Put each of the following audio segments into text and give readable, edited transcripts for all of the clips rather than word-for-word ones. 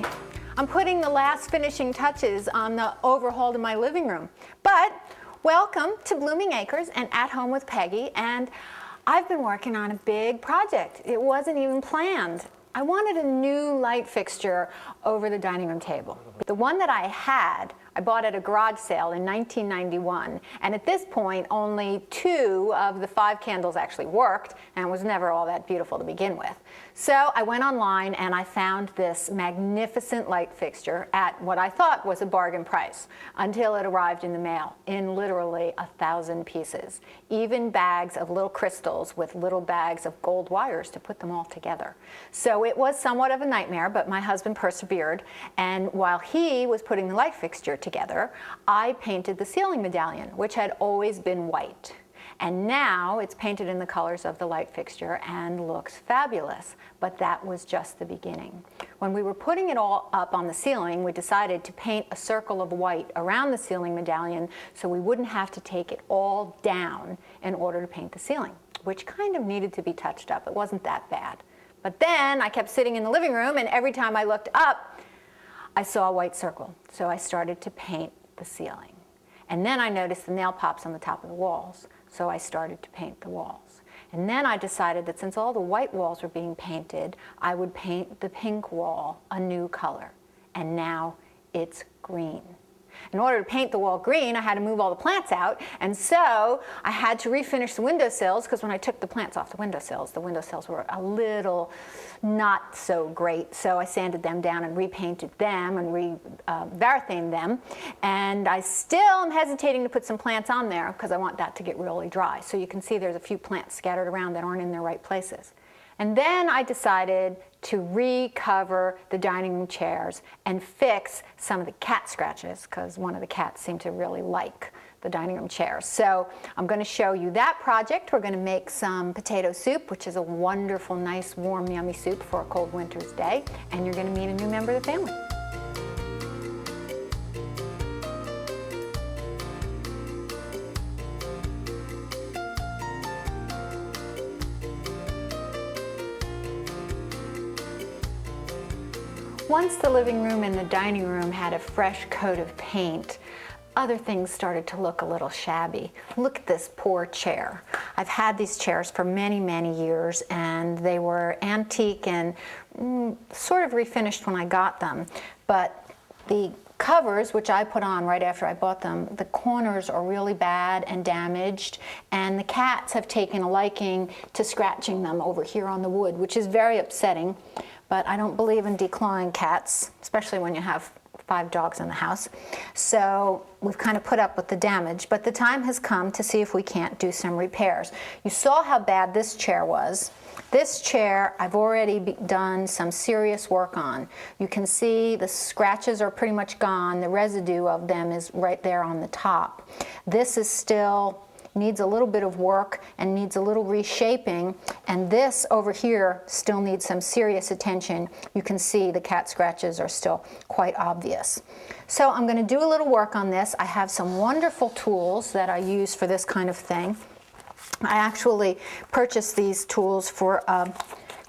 me. I'm putting the last finishing touches on the overhaul to my living room. But welcome to Blooming Acres and At Home with Peggy, and I've been working on a big project. It wasn't even planned. I wanted a new light fixture over the dining room table. The one that I had, I bought at a garage sale in 1991, and at this point only 2 of the 5 candles actually worked, and it was never all that beautiful to begin with. So I went online and I found this magnificent light fixture at what I thought was a bargain price, until it arrived in the mail in literally 1,000 pieces. Even bags of little crystals with little bags of gold wires to put them all together. So it was somewhat of a nightmare, but my husband persevered, and while he was putting the light fixture together, I painted the ceiling medallion, which had always been white. And now it's painted in the colors of the light fixture and looks fabulous. But that was just the beginning. When we were putting it all up on the ceiling, we decided to paint a circle of white around the ceiling medallion so we wouldn't have to take it all down in order to paint the ceiling, which kind of needed to be touched up. It wasn't that bad. But then I kept sitting in the living room, and every time I looked up, I saw a white circle. So I started to paint the ceiling. And then I noticed the nail pops on the top of the walls. So I started to paint the walls. And then I decided that since all the white walls were being painted, I would paint the pink wall a new color. And now it's green. In order to paint the wall green, I had to move all the plants out, and so I had to refinish the windowsills, because when I took the plants off the windowsills were a little not so great, so I sanded them down and repainted them and varathaned them, and I still am hesitating to put some plants on there because I want that to get really dry. So you can see there's a few plants scattered around that aren't in their right places. And then I decided to recover the dining room chairs and fix some of the cat scratches, because one of the cats seemed to really like the dining room chairs. So I'm going to show you that project. We're going to make some potato soup, which is a wonderful, nice, warm, yummy soup for a cold winter's day. And you're going to meet a new member of the family. Once the living room and the dining room had a fresh coat of paint, other things started to look a little shabby. Look at this poor chair. I've had these chairs for many, many years, and they were antique and sort of refinished when I got them. But the covers, which I put on right after I bought them, the corners are really bad and damaged, and the cats have taken a liking to scratching them over here on the wood, which is very upsetting. But I don't believe in declawing cats, especially when you have 5 dogs in the house. So we've kind of put up with the damage, but the time has come to see if we can't do some repairs. You saw how bad this chair was. This chair I've already done some serious work on. You can see the scratches are pretty much gone. The residue of them is right there on the top. This is still needs a little bit of work and needs a little reshaping, and this over here still needs some serious attention. You can see the cat scratches are still quite obvious. So I'm going to do a little work on this. I have some wonderful tools that I use for this kind of thing. I actually purchased these tools for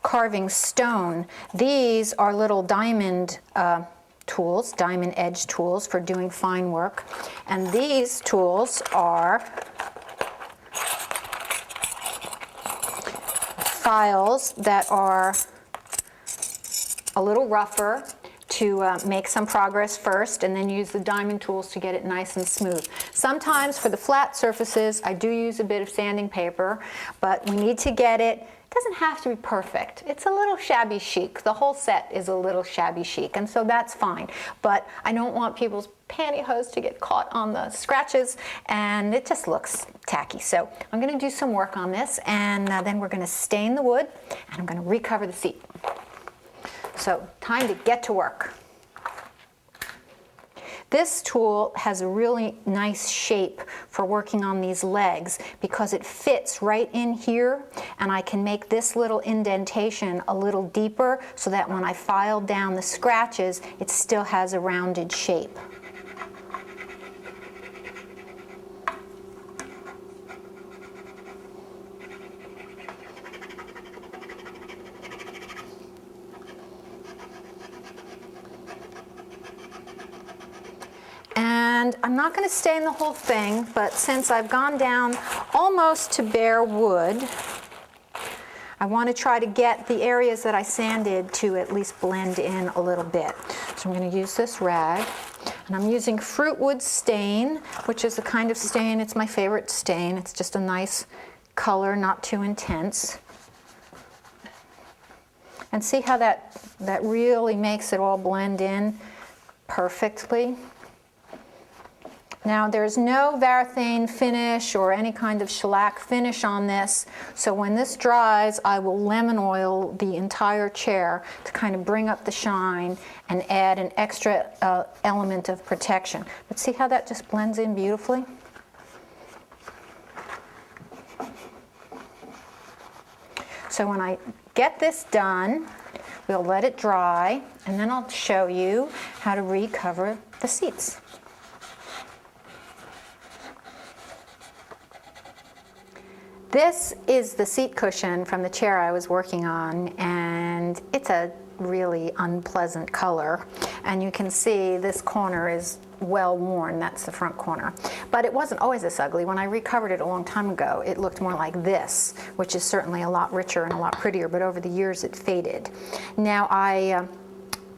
carving stone. These are little diamond tools, diamond edge tools for doing fine work, and these tools are files that are a little rougher to make some progress first, and then use the diamond tools to get it nice and smooth. Sometimes for the flat surfaces I do use a bit of sanding paper, but we need to get it. It doesn't have to be perfect. It's a little shabby chic. The whole set is a little shabby chic, and so that's fine. But I don't want people's pantyhose to get caught on the scratches, and it just looks tacky. So I'm going to do some work on this, and then we're going to stain the wood, and I'm going to recover the seat. So time to get to work. This tool has a really nice shape for working on these legs because it fits right in here, and I can make this little indentation a little deeper so that when I file down the scratches, it still has a rounded shape. And I'm not going to stain the whole thing, but since I've gone down almost to bare wood, I want to try to get the areas that I sanded to at least blend in a little bit. So I'm going to use this rag, and I'm using Fruitwood stain, which is the kind of stain, it's my favorite stain. It's just a nice color, not too intense. And see how that really makes it all blend in perfectly. Now there's no varathane finish or any kind of shellac finish on this, so when this dries I will lemon oil the entire chair to kind of bring up the shine and add an extra element of protection. But see how that just blends in beautifully? So when I get this done, we'll let it dry, and then I'll show you how to recover the seats. This is the seat cushion from the chair I was working on, and it's a really unpleasant color. And you can see this corner is well worn, that's the front corner. But it wasn't always this ugly. When I recovered it a long time ago, it looked more like this, which is certainly a lot richer and a lot prettier, but over the years it faded. Now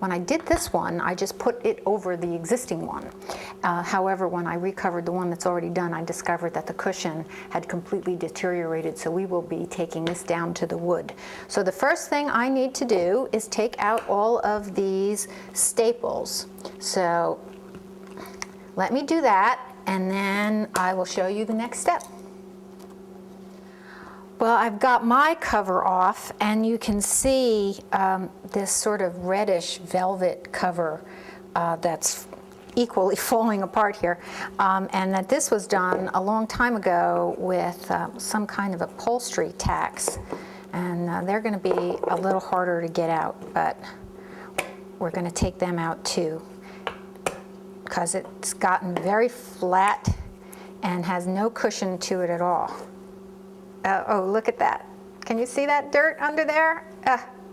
when I did this one, I just put it over the existing one. However, when I recovered the one that's already done, I discovered that the cushion had completely deteriorated, so we will be taking this down to the wood. So the first thing I need to do is take out all of these staples. So let me do that, and then I will show you the next step. Well, I've got my cover off, and you can see this sort of reddish velvet cover that's equally falling apart here, and that this was done a long time ago with some kind of upholstery tacks, and they're going to be a little harder to get out, but we're going to take them out too, because it's gotten very flat and has no cushion to it at all. Oh, look at that. Can you see that dirt under there?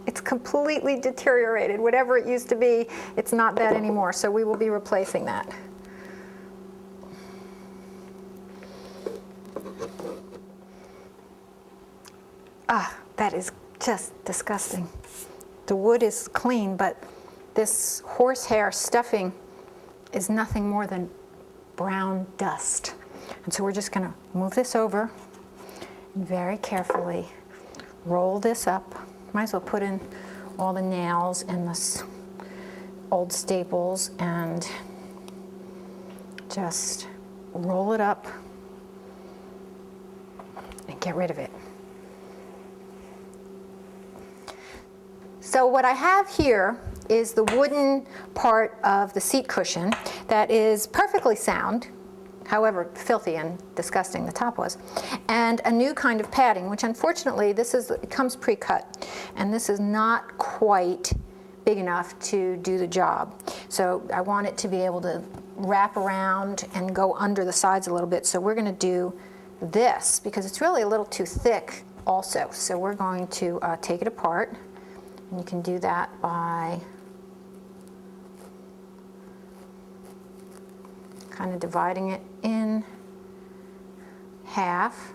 It's completely deteriorated. Whatever it used to be, it's not that anymore, so we will be replacing that. That is just disgusting. The wood is clean, but this horsehair stuffing is nothing more than brown dust. And so we're just going to move this over and very carefully roll this up. Might as well put in all the nails and the old staples and just roll it up and get rid of it. So what I have here is the wooden part of the seat cushion that is perfectly sound, however filthy and disgusting the top was, and a new kind of padding, which unfortunately it comes pre-cut, and this is not quite big enough to do the job. So I want it to be able to wrap around and go under the sides a little bit, so we're going to do this because it's really a little too thick also. So we're going to take it apart, and you can do that by kind of dividing it in half.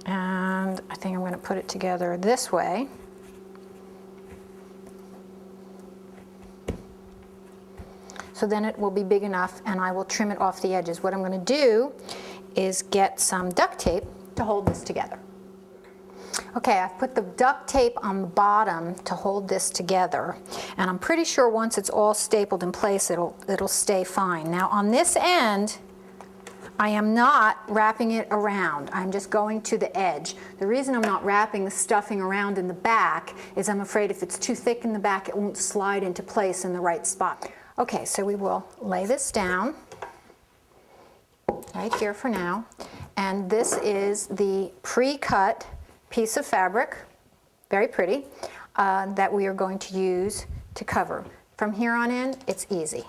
And I think I'm going to put it together this way. So then it will be big enough, and I will trim it off the edges. What I'm going to do is get some duct tape to hold this together. Okay, I've put the duct tape on the bottom to hold this together, and I'm pretty sure once it's all stapled in place, it'll stay fine. Now on this end, I am not wrapping it around. I'm just going to the edge. The reason I'm not wrapping the stuffing around in the back is I'm afraid if it's too thick in the back, it won't slide into place in the right spot. Okay, so we will lay this down right here for now, and this is the pre-cut piece of fabric, very pretty, that we are going to use to cover. From here on in, it's easy.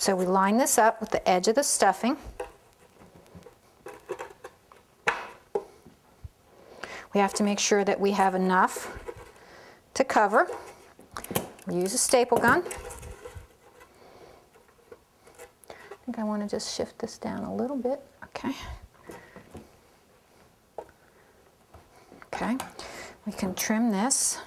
So we line this up with the edge of the stuffing. We have to make sure that we have enough to cover. We use a staple gun. I think I want to just shift this down a little bit. Okay. Okay. We can trim this.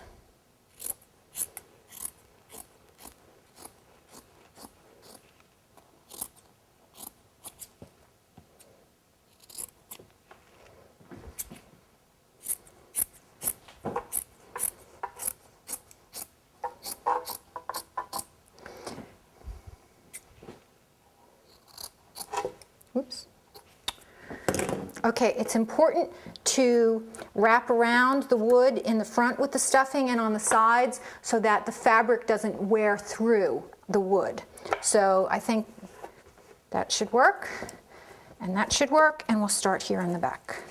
Oops. Okay, it's important to wrap around the wood in the front with the stuffing and on the sides so that the fabric doesn't wear through the wood. So I think that should work, and that should work, and we'll start here in the back.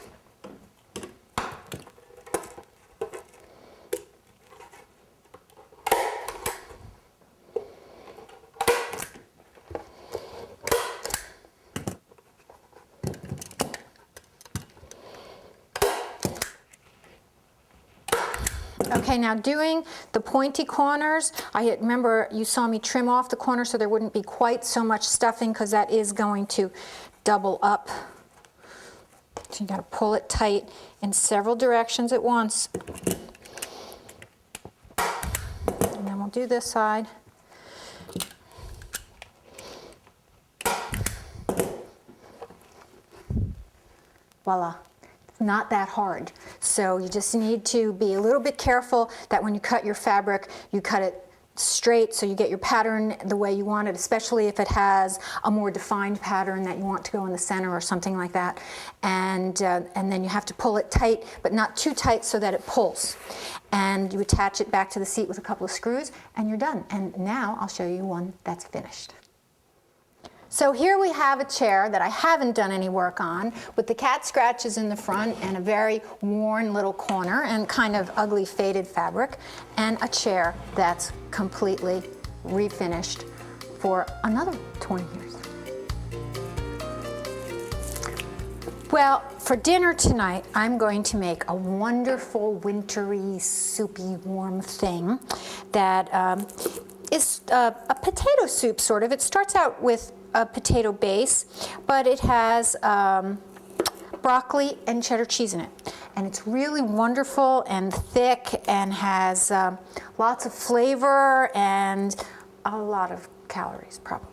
Okay, now doing the pointy corners, I remember you saw me trim off the corner so there wouldn't be quite so much stuffing because that is going to double up. So you got to pull it tight in several directions at once. And then we'll do this side. Voila. Not that hard. So you just need to be a little bit careful that when you cut your fabric, you cut it straight so you get your pattern the way you want it, especially if it has a more defined pattern that you want to go in the center or something like that. And then you have to pull it tight, but not too tight so that it pulls. And you attach it back to the seat with a couple of screws and you're done. And now I'll show you one that's finished. So here we have a chair that I haven't done any work on, with the cat scratches in the front and a very worn little corner and kind of ugly faded fabric, and a chair that's completely refinished for another 20 years. Well, for dinner tonight, I'm going to make a wonderful, wintry, soupy, warm thing that is a potato soup, sort of. It starts out with a potato base, but it has broccoli and cheddar cheese in it. And it's really wonderful and thick and has lots of flavor and a lot of calories, probably.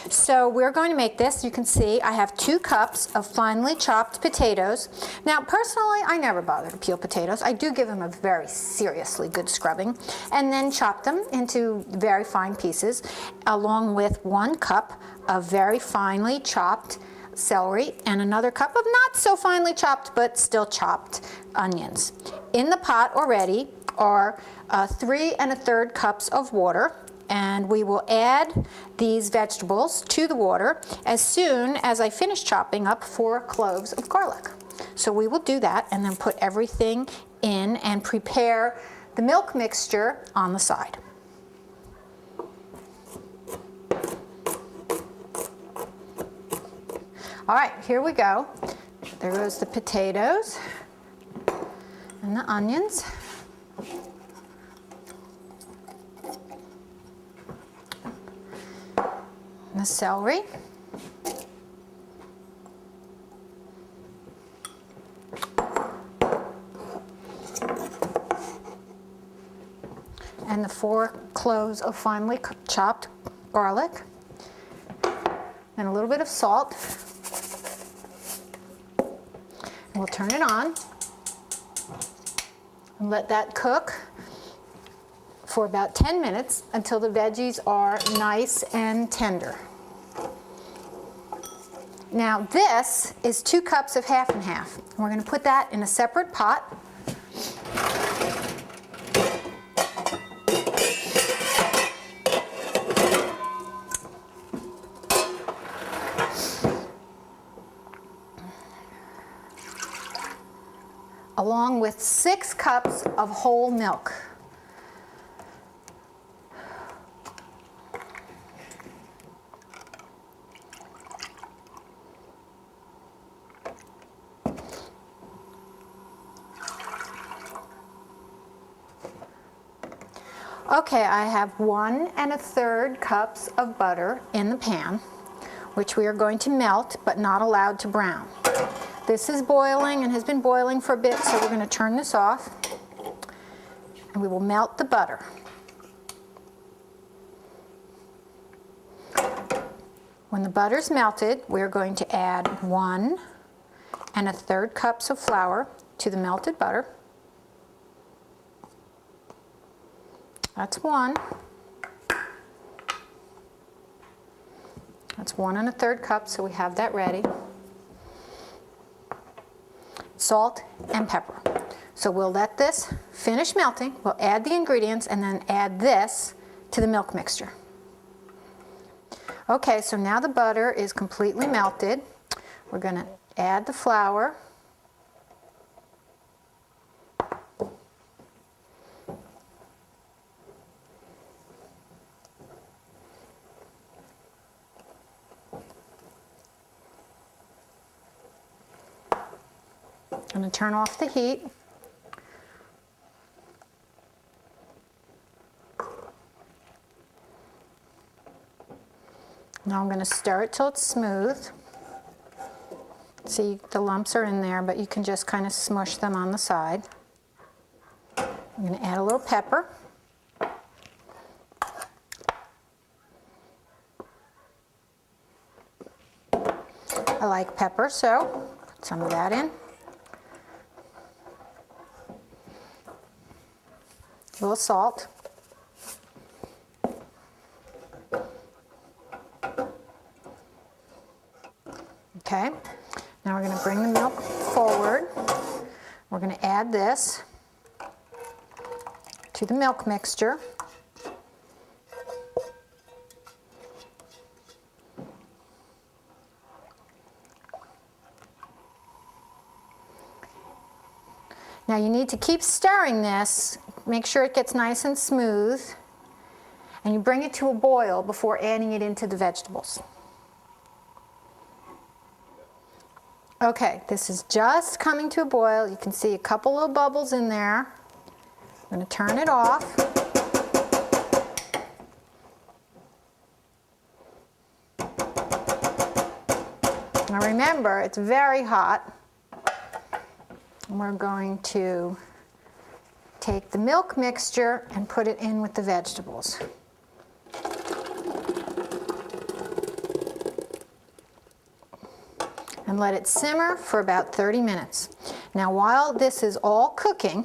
So we're going to make this. You can see I have 2 cups of finely chopped potatoes. Now, personally, I never bother to peel potatoes. I do give them a very seriously good scrubbing, and then chop them into very fine pieces, along with 1 cup of very finely chopped celery and another cup of not so finely chopped but still chopped onions. In the pot already are 3 1/3 cups of water, and we will add these vegetables to the water as soon as I finish chopping up 4 cloves of garlic. So we will do that and then put everything in and prepare the milk mixture on the side. All right, here we go. There goes the potatoes and the onions. And the celery. And the 4 cloves of finely chopped garlic. And a little bit of salt. We'll turn it on and let that cook for about 10 minutes until the veggies are nice and tender. Now this is 2 cups of half and half. We're going to put that in a separate pot. Along with 6 cups of whole milk. Okay, I have 1 1/3 cups of butter in the pan, which we are going to melt but not allowed to brown. This is boiling and has been boiling for a bit, so we're going to turn this off and we will melt the butter. When the butter's melted, we're going to add 1 1/3 cups of flour to the melted butter. That's 1. That's 1 1/3 cups, so we have that ready. Salt and pepper. So we'll let this finish melting. We'll add the ingredients and then add this to the milk mixture. Okay, so now the butter is completely melted. We're going to add the flour. I'm going to turn off the heat. Now I'm going to stir it till it's smooth. See, the lumps are in there, but you can just kind of smush them on the side. I'm going to add a little pepper. I like pepper, so put some of that in. A little salt. Okay, now we're going to bring the milk forward. We're going to add this to the milk mixture. Now you need to keep stirring this, make sure it gets nice and smooth, and you bring it to a boil before adding it into the vegetables. Okay, this is just coming to a boil. You can see a couple little bubbles in there. I'm going to turn it off. Now remember, it's very hot. And we're going to take the milk mixture and put it in with the vegetables. And let it simmer for about 30 minutes. Now while this is all cooking,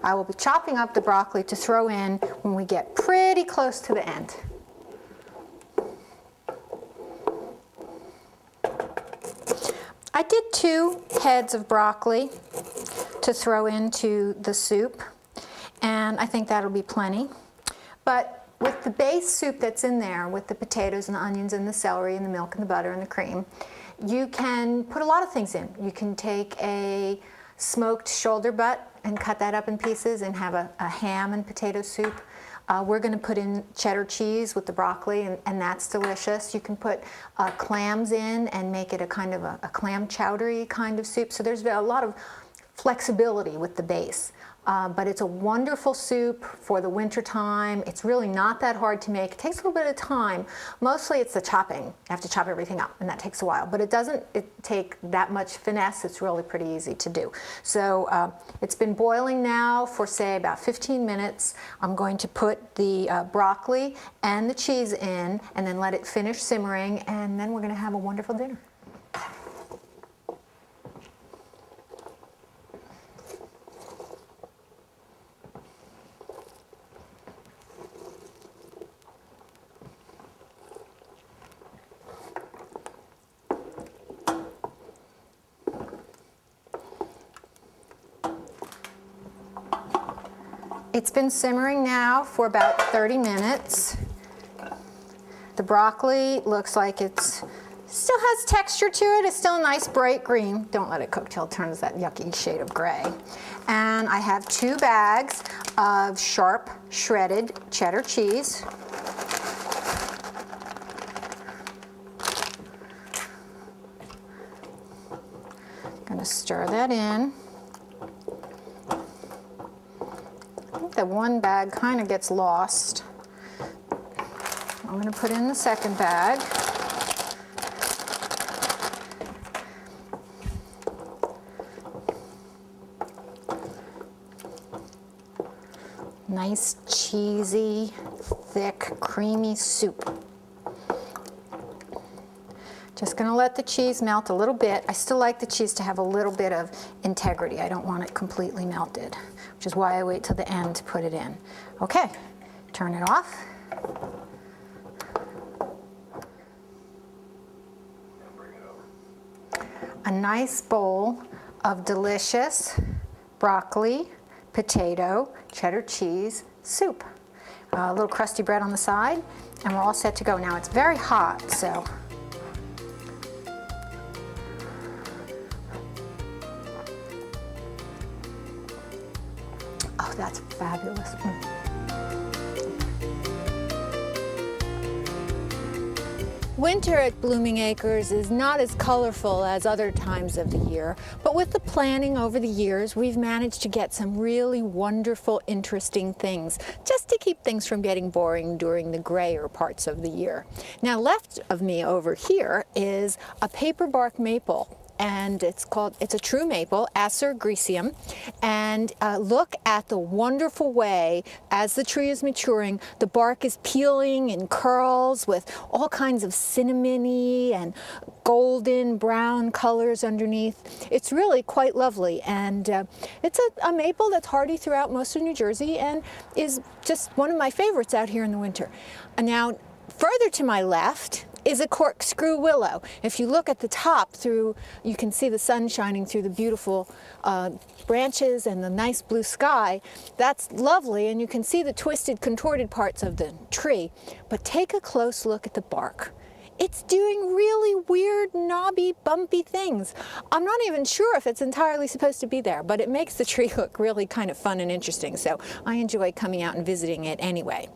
I will be chopping up the broccoli to throw in when we get pretty close to the end. I did 2 heads of broccoli to throw into the soup, and I think that'll be plenty. But with the base soup that's in there, with the potatoes and the onions and the celery and the milk and the butter and the cream, you can put a lot of things in. You can take a smoked shoulder butt and cut that up in pieces and have a ham and potato soup. We're going to put in cheddar cheese with the broccoli, and that's delicious. You can put clams in and make it a kind of a clam chowdery kind of soup. So there's a lot of flexibility with the base. But it's a wonderful soup for the winter time. It's really not that hard to make. It takes a little bit of time. Mostly it's the chopping. You have to chop everything up, and that takes a while. But it doesn't take that much finesse. It's really pretty easy to do. So it's been boiling now for, say, about 15 minutes. I'm going to put the broccoli and the cheese in and then let it finish simmering, and then we're going to have a wonderful dinner. It's been simmering now for about 30 minutes. The broccoli looks like it's still has texture to it. It's still a nice bright green. Don't let it cook till it turns that yucky shade of gray. And I have 2 bags of sharp shredded cheddar cheese. I'm going to stir that in. think that one bag kind of gets lost. I'm going to put in the second bag. Nice, cheesy, thick, creamy soup. Just going to let the cheese melt a little bit. I still like the cheese to have a little bit of integrity. I don't want it completely melted, which is why I wait till the end to put it in. Okay, turn it off. A nice bowl of delicious broccoli, potato, cheddar cheese soup. A little crusty bread on the side, and we're all set to go. Now it's very hot, so oh, that's fabulous. Winter at Blooming Acres is not as colorful as other times of the year, but with the planning over the years, we've managed to get some really wonderful, interesting things, just to keep things from getting boring during the grayer parts of the year. Now, left of me over here is a paper bark maple. And it's a true maple, Acer griseum. And look at the wonderful way, as the tree is maturing, the bark is peeling in curls with all kinds of cinnamony and golden brown colors underneath. It's really quite lovely. And it's a maple that's hardy throughout most of New Jersey and is just one of my favorites out here in the winter. And now, further to my left is a corkscrew willow. If you look at the top through, you can see the sun shining through the beautiful branches and the nice blue sky. That's lovely, and you can see the twisted, contorted parts of the tree. But take a close look at the bark. It's doing really weird, knobby, bumpy things. I'm not even sure if it's entirely supposed to be there, but it makes the tree look really kind of fun and interesting, so I enjoy coming out and visiting it anyway.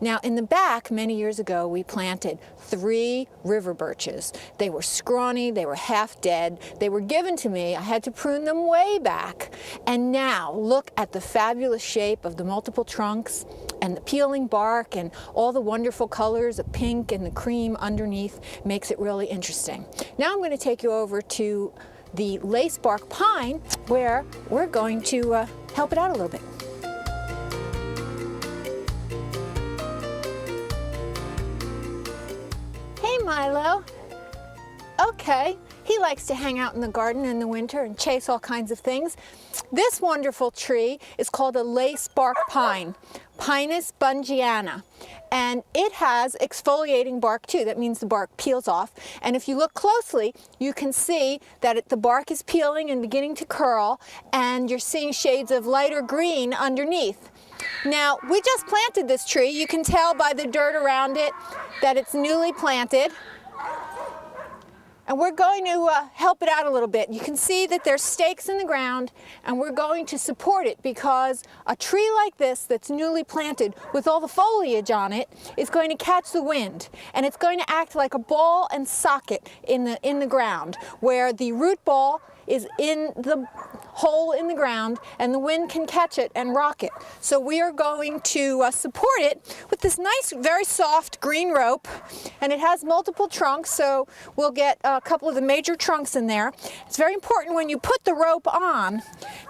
Now, in the back, many years ago, we planted 3 river birches. They were scrawny, they were half dead, they were given to me, I had to prune them way back. And now, look at the fabulous shape of the multiple trunks and the peeling bark and all the wonderful colors, the pink and the cream underneath makes it really interesting. Now I'm going to take you over to the lace bark pine, where we're going to help it out a little bit. Hey, Milo. Okay, he likes to hang out in the garden in the winter and chase all kinds of things. This wonderful tree is called a lace bark pine, Pinus bungiana, and it has exfoliating bark too. That means the bark peels off, and if you look closely, you can see that the bark is peeling and beginning to curl, and you're seeing shades of lighter green underneath. Now, we just planted this tree. You can tell by the dirt around it that it's newly planted. And we're going to help it out a little bit. You can see that there's stakes in the ground, and we're going to support it because a tree like this that's newly planted with all the foliage on it is going to catch the wind, and it's going to act like a ball and socket in the ground, where the root ball is in the hole in the ground and the wind can catch it and rock it. So we are going to support it with this nice, very soft green rope, and it has multiple trunks, so we'll get a couple of the major trunks in there. It's very important when you put the rope on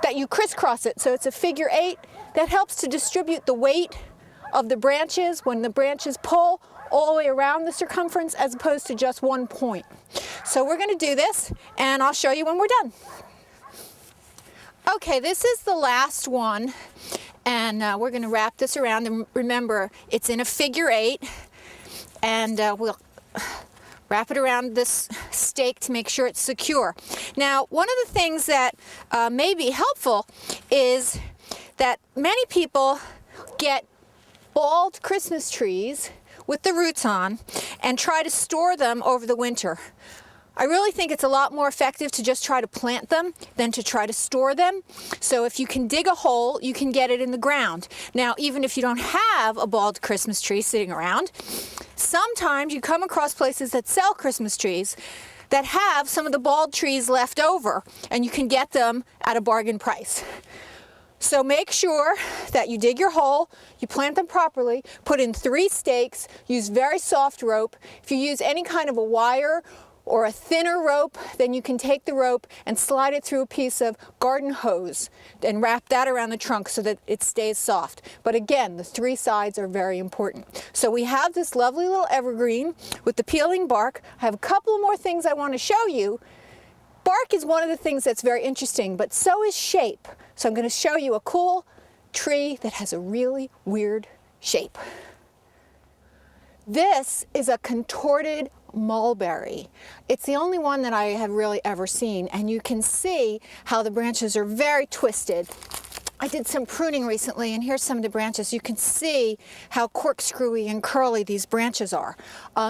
that you crisscross it, so it's a figure 8. That helps to distribute the weight of the branches when the branches pull all the way around the circumference as opposed to just one point. So we're going to do this, and I'll show you when we're done. Okay, this is the last one, and we're going to wrap this around. And remember, it's in a figure 8, and we'll wrap it around this stake to make sure it's secure. Now, one of the things that may be helpful is that many people get bald Christmas trees with the roots on and try to store them over the winter. I really think it's a lot more effective to just try to plant them than to try to store them. So if you can dig a hole, you can get it in the ground. Now, even if you don't have a bald Christmas tree sitting around, sometimes you come across places that sell Christmas trees that have some of the bald trees left over, and you can get them at a bargain price. So make sure that you dig your hole, you plant them properly, put in 3 stakes, use very soft rope. If you use any kind of a wire or a thinner rope, then you can take the rope and slide it through a piece of garden hose and wrap that around the trunk so that it stays soft. But again, the 3 sides are very important. So we have this lovely little evergreen with the peeling bark. I have a couple more things I want to show you. Bark is one of the things that's very interesting, but so is shape. So I'm going to show you a cool tree that has a really weird shape. This is a contorted mulberry. It's the only one that I have really ever seen, and you can see how the branches are very twisted. I did some pruning recently, and here's some of the branches. You can see how corkscrewy and curly these branches are.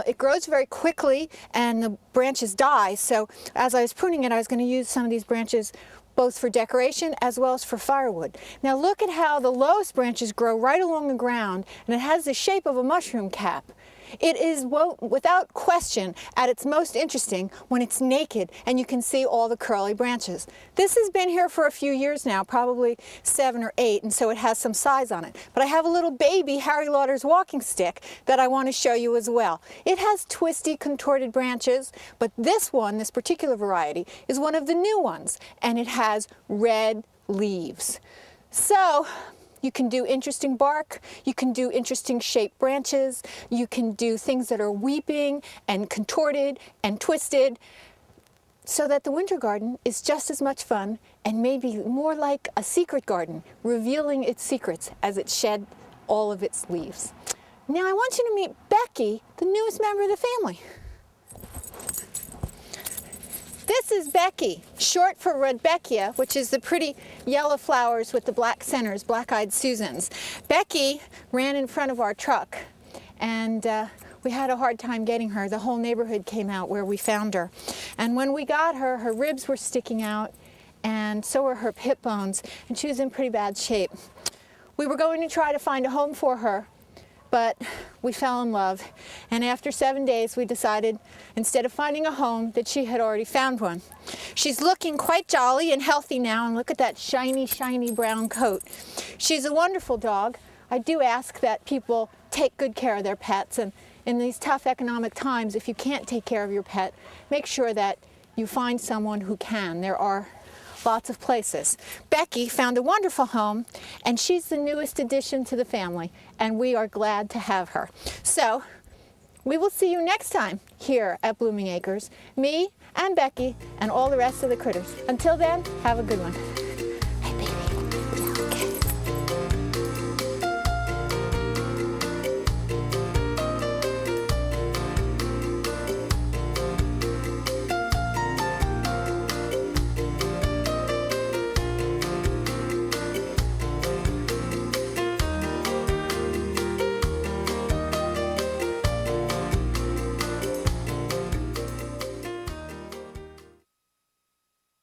It grows very quickly and the branches die, so as I was pruning it, I was going to use some of these branches both for decoration as well as for firewood. Now look at how the lowest branches grow right along the ground, and it has the shape of a mushroom cap. It is, without question, at its most interesting when it's naked and you can see all the curly branches. This has been here for a few years now, probably 7 or 8, and so it has some size on it. But I have a little baby Harry Lauder's walking stick that I want to show you as well. It has twisty, contorted branches, but this one, this particular variety, is one of the new ones, and it has red leaves. So you can do interesting bark, you can do interesting shaped branches, you can do things that are weeping and contorted and twisted, so that the winter garden is just as much fun and maybe more like a secret garden, revealing its secrets as it shed all of its leaves. Now I want you to meet Becky, the newest member of the family. This is Becky, short for Rudbeckia, which is the pretty yellow flowers with the black centers, black-eyed Susans. Becky ran in front of our truck, and we had a hard time getting her. The whole neighborhood came out where we found her. And when we got her, her ribs were sticking out, and so were her hip bones, and she was in pretty bad shape. We were going to try to find a home for her, but we fell in love, and after 7 days we decided, instead of finding a home, that she had already found one. She's looking quite jolly and healthy now, and look at that shiny, shiny brown coat. She's a wonderful dog. I do ask that people take good care of their pets, and in these tough economic times, if you can't take care of your pet, make sure that you find someone who can. There are lots of places. Becky found a wonderful home, and she's the newest addition to the family, and we are glad to have her. So we will see you next time here at Blooming Acres, me and Becky and all the rest of the critters. Until then, have a good one.